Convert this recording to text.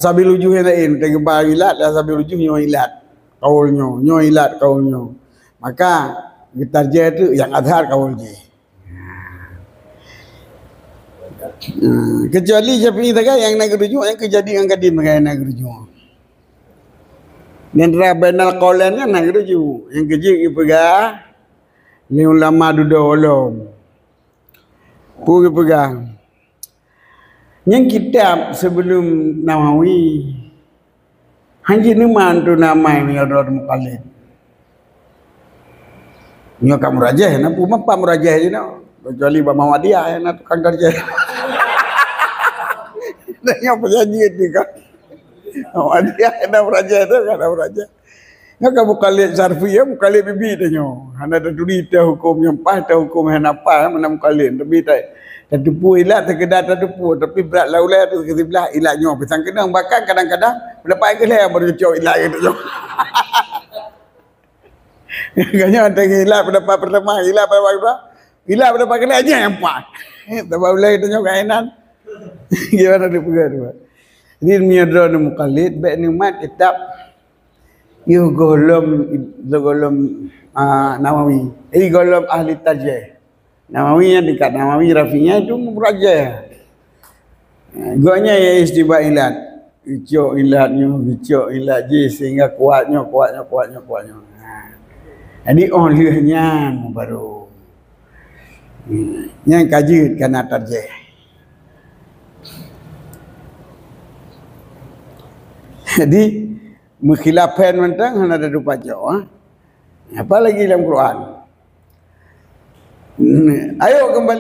Sabil ujuh yang lain, tergebar ilat dan sabil ujuh nyo ilat. Kaulnya, nyo ilat kaulnya. Maka getarja itu yang azhar kaulnya. Kecuali Syafi'i tak yang nak rujuk, yang kejadian kadim yang nak rujuk. Dan rabbana al-qaulan yang nak rujuk, yang kejik pegang ni ulama duda ulum. Pu pegang. Yang kitab sebelum Nawawi Haji Numan tu namai ni orang mukallid. Nyo kamu rajah na pu mapa murajah je no. Kecuali Pak Muhammadiyah yang nak tukang kerja. Dan yang berjanji itu kan. Muhammadiyah yang nak murajah tu kan nak murajah. Nyo kamu mukallid sarfi ya mukallid bibi tu nyo. Hana ada tulis hukum yang pas hukum yang apa mana mukallid tapi tak tertupu ilat terkedah tertupu tapi berat laulai tu kesebelah ilatnya pisang kenang bahkan kadang-kadang lepas ke lah baru cocok ilat gitu. Kayaknya ada ilat pendapat pertama ilat pendapat kedua aja yang pas. Tapi ulai tu nyok kainan. Gimana dia pegang tu. Ini miadra mukallid baik nikmat kitab yu golom Nawawi. Ini golom ahli tajwid. Nawawi yang dekat Nawawi Rafinya itu murajah. Gonya ya istiba ilat. Icok ilatnya, icok ilat je sehingga kuatnya. Jadi olehnya baru. Yang kaji kena tarjih. Jadi mukhilafain mentang ada dua jauh. Apa lagi dalam Quran? Ayo kembali